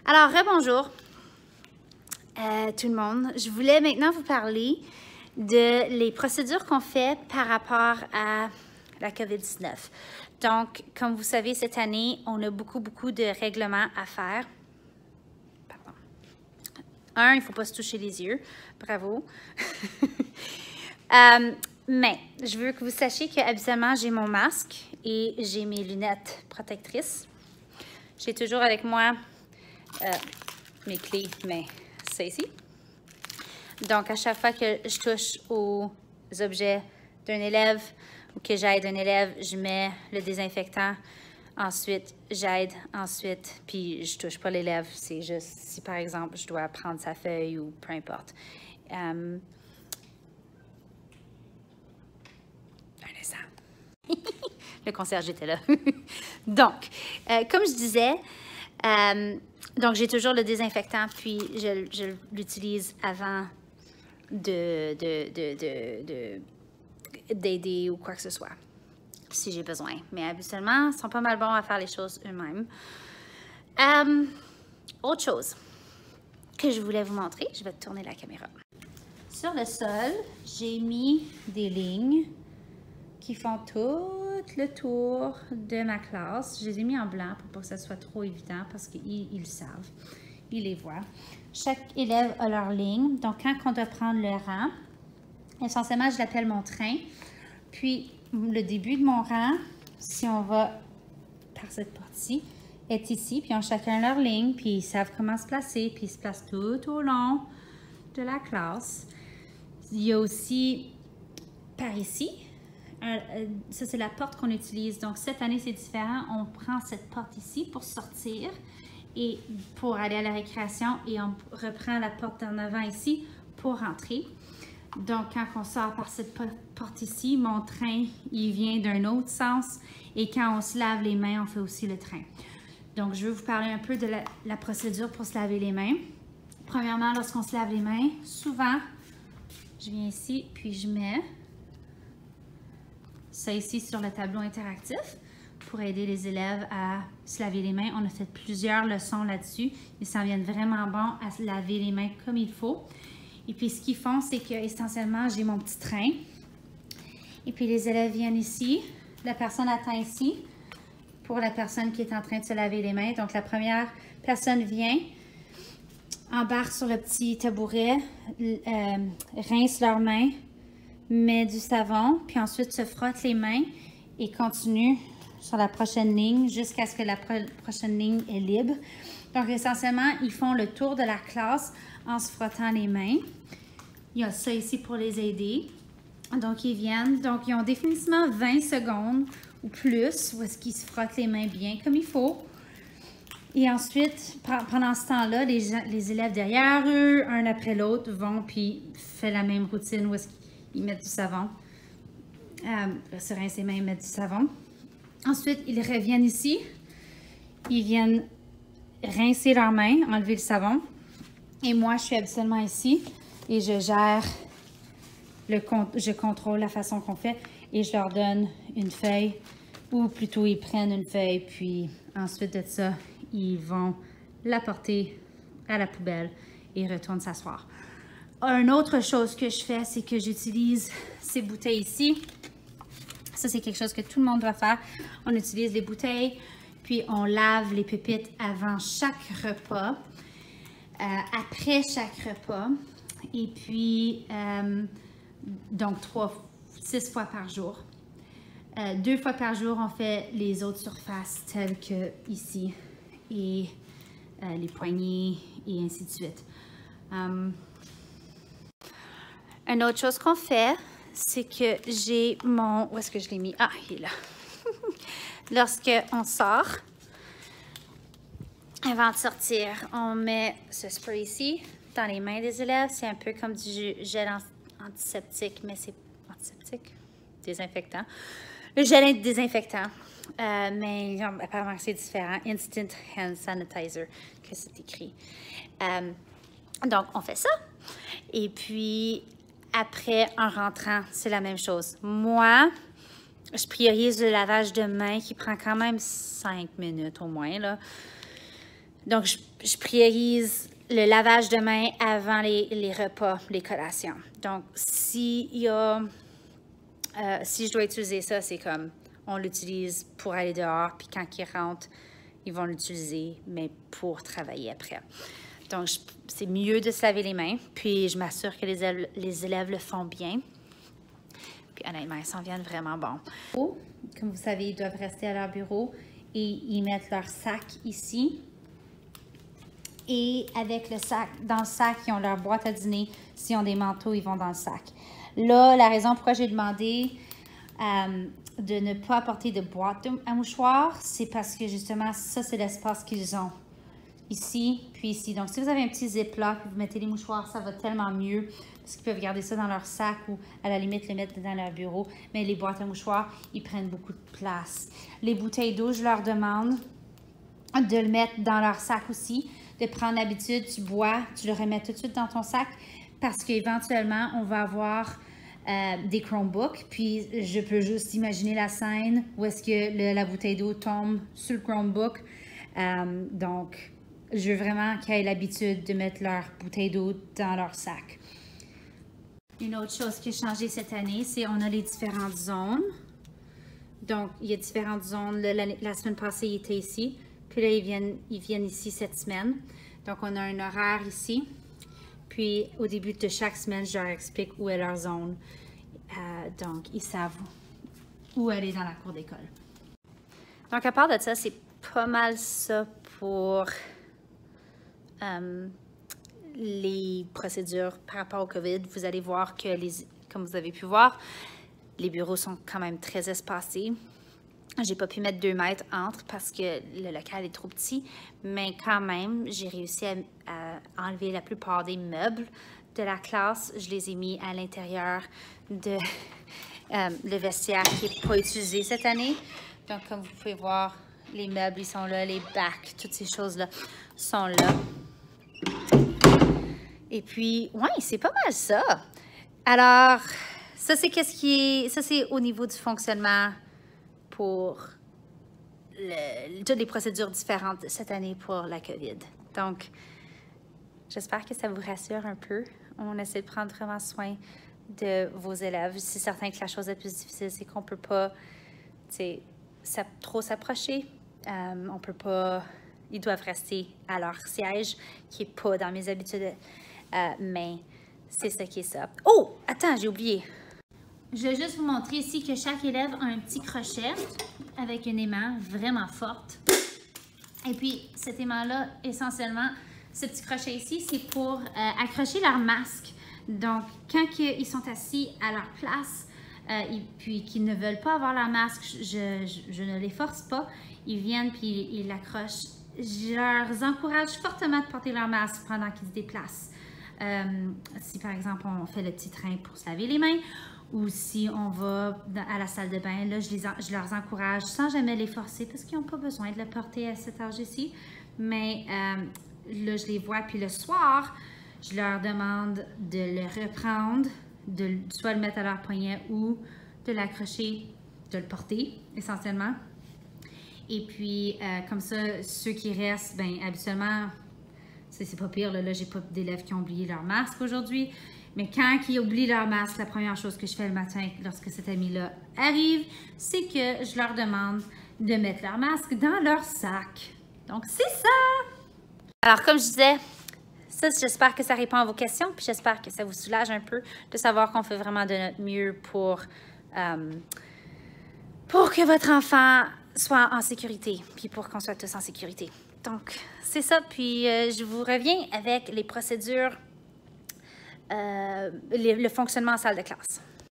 Alors, rebonjour tout le monde. Je voulais maintenant vous parler de les procédures qu'on fait par rapport à la COVID-19. Donc, comme vous savez, cette année, on a beaucoup de règlements à faire. Pardon. Il ne faut pas se toucher les yeux. Bravo. Mais je veux que vous sachiez qu'habituellement, j'ai mon masque et j'ai mes lunettes protectrices. J'ai toujours avec moi mes clés, mais c'est ici. Donc, à chaque fois que je touche aux objets d'un élève ou que j'aide un élève, je mets le désinfectant. Ensuite, j'aide. Ensuite, puis je touche pas l'élève. C'est juste si, par exemple, je dois prendre sa feuille ou peu importe. Un instant. Le concierge était là. Donc, comme je disais, donc j'ai toujours le désinfectant, puis je l'utilise avant d'aider ou quoi que ce soit, si j'ai besoin. Mais habituellement, ils sont pas mal bons à faire les choses eux-mêmes. Autre chose que je voulais vous montrer, je vais tourner la caméra. Sur le sol, j'ai mis des lignes qui font tout le tour de ma classe. Je les ai mis en blanc pour pas que ça soit trop évident parce qu'ils le savent. Ils les voient. Chaque élève a leur ligne. Donc, quand on doit prendre le rang, essentiellement, je l'appelle mon train. Puis, le début de mon rang, si on va par cette porte-ci, est ici. Puis, ils ont chacun leur ligne. Puis, ils savent comment se placer. Puis, ils se placent tout au long de la classe. Il y a aussi par ici. Ça, c'est la porte qu'on utilise. Donc, cette année, c'est différent. On prend cette porte ici pour sortir et pour aller à la récréation et on reprend la porte en avant ici pour rentrer. Donc, quand on sort par cette porte ici, mon train, il vient d'un autre sens et quand on se lave les mains, on fait aussi le train. Donc, je vais vous parler un peu de la procédure pour se laver les mains. Premièrement, lorsqu'on se lave les mains, souvent, je viens ici puis je mets ça ici sur le tableau interactif pour aider les élèves à se laver les mains. On a fait plusieurs leçons là-dessus. Ils s'en viennent vraiment bons à se laver les mains comme il faut. Et puis, ce qu'ils font, c'est que essentiellement, j'ai mon petit train. Et puis, les élèves viennent ici. La personne attend ici pour la personne qui est en train de se laver les mains. Donc, la première personne vient, embarque sur le petit tabouret, rince leurs mains, met du savon, puis ensuite se frotte les mains et continue sur la prochaine ligne jusqu'à ce que la prochaine ligne est libre. Donc, essentiellement, ils font le tour de la classe en se frottant les mains. Il y a ça ici pour les aider. Donc, ils viennent. Donc, ils ont définitivement 20 secondes ou plus où est-ce qu'ils se frottent les mains bien comme il faut. Et ensuite, pendant ce temps-là, les élèves derrière eux, un après l'autre, vont puis font la même routine où est-ce qu'ils mettent du savon. Se rincer les mains et mettre du savon. Ensuite, ils reviennent ici. Ils viennent rincer leurs mains, enlever le savon. Et moi, je suis habituellement ici et je gère, je contrôle la façon qu'on fait et je leur donne une feuille ou plutôt ils prennent une feuille puis ensuite de ça, ils vont la porter à la poubelle et retournent s'asseoir. Une autre chose que je fais, c'est que j'utilise ces bouteilles ici. Ça, c'est quelque chose que tout le monde doit faire. On utilise les bouteilles, puis on lave les pépites avant chaque repas, après chaque repas, et puis, donc 6 fois par jour. 2 fois par jour, on fait les autres surfaces telles que ici, et les poignets, et ainsi de suite. Une autre chose qu'on fait, c'est que j'ai mon... Où est-ce que je l'ai mis? Ah, il est là. Lorsqu'on sort, avant de sortir, on met ce spray ici dans les mains des élèves. C'est un peu comme du gel antiseptique, mais c'est antiseptique? Désinfectant. Le gel désinfectant. Mais apparemment c'est différent. Instant Hand Sanitizer, que c'est écrit. Donc, on fait ça. Et puis... Après, en rentrant, c'est la même chose. Moi, je priorise le lavage de mains qui prend quand même 5 minutes au moins, là. Donc, je priorise le lavage de mains avant les repas, les collations. Donc, si je dois utiliser ça, c'est comme on l'utilise pour aller dehors, puis quand ils rentrent, ils vont l'utiliser, mais pour travailler après. Donc, c'est mieux de se laver les mains, puis je m'assure que les élèves le font bien. Puis honnêtement, ils s'en viennent vraiment bons. Comme vous savez, ils doivent rester à leur bureau et ils mettent leur sac ici. Et avec le sac, dans le sac, ils ont leur boîte à dîner. S'ils ont des manteaux, ils vont dans le sac. Là, la raison pourquoi j'ai demandé de ne pas apporter de boîte à mouchoirs, c'est parce que justement, ça, c'est l'espace qu'ils ont. Ici, puis ici. Donc, si vous avez un petit ziploc, vous mettez les mouchoirs, ça va tellement mieux. Parce qu'ils peuvent garder ça dans leur sac ou à la limite le mettre dans leur bureau. Mais les boîtes à mouchoirs, ils prennent beaucoup de place. Les bouteilles d'eau, je leur demande de le mettre dans leur sac aussi. De prendre l'habitude, tu bois, tu le remets tout de suite dans ton sac. Parce qu'éventuellement, on va avoir des Chromebooks. Puis, je peux juste imaginer la scène où est-ce que la bouteille d'eau tombe sur le Chromebook. Donc, je veux vraiment qu'ils aient l'habitude de mettre leur bouteille d'eau dans leur sac. Une autre chose qui a changé cette année, c'est qu'on a les différentes zones. Donc, il y a différentes zones. La semaine passée, ils étaient ici. Puis là, ils viennent ici cette semaine. Donc, on a un horaire ici. Puis, au début de chaque semaine, je leur explique où est leur zone. Donc, ils savent où aller dans la cour d'école. Donc, à part de ça, c'est pas mal ça pour les procédures par rapport au COVID. Vous allez voir que, comme vous avez pu voir, les bureaux sont quand même très espacés. J'ai pas pu mettre 2 mètres entre parce que le local est trop petit, mais quand même, j'ai réussi à enlever la plupart des meubles de la classe. Je les ai mis à l'intérieur de le vestiaire qui n'est pas utilisé cette année. Donc, comme vous pouvez voir, les meubles, ils sont là, les bacs, toutes ces choses-là sont là. Et puis, ouais, c'est pas mal ça. Alors, ça, c'est ça, c'est au niveau du fonctionnement pour toutes les procédures différentes cette année pour la COVID. Donc, j'espère que ça vous rassure un peu. On essaie de prendre vraiment soin de vos élèves. C'est certain que la chose la plus difficile, c'est qu'on ne peut pas trop s'approcher. On peut pas... Ils doivent rester à leur siège, qui n'est pas dans mes habitudes. Mais c'est ça qui est ça. Oh! Attends, j'ai oublié. Je vais juste vous montrer ici que chaque élève a un petit crochet avec une aimant vraiment forte. Et puis, cet aimant-là, essentiellement, ce petit crochet ici, c'est pour accrocher leur masque. Donc, quand ils sont assis à leur place, et puis qu'ils ne veulent pas avoir leur masque, je ne les force pas. Ils viennent puis ils l'accrochent. Je leur encourage fortement de porter leur masque pendant qu'ils se déplacent. Si, par exemple, on fait le petit train pour se laver les mains, ou si on va à la salle de bain, là, je leur encourage sans jamais les forcer parce qu'ils n'ont pas besoin de le porter à cet âge-ci. Mais là, je les vois. Puis le soir, je leur demande de le reprendre, de soit le mettre à leur poignet ou de l'accrocher, de le porter essentiellement. Et puis, comme ça, ceux qui restent, bien, habituellement, c'est pas pire. Là, j'ai pas d'élèves qui ont oublié leur masque aujourd'hui. Mais quand ils oublient leur masque, la première chose que je fais le matin lorsque cet ami-là arrive, c'est que je leur demande de mettre leur masque dans leur sac. Donc, c'est ça! Alors, comme je disais, ça, j'espère que ça répond à vos questions, puis j'espère que ça vous soulage un peu de savoir qu'on fait vraiment de notre mieux pour que votre enfant soit en sécurité, puis pour qu'on soit tous en sécurité. Donc, c'est ça. Puis, je vous reviens avec les procédures, le fonctionnement en salle de classe.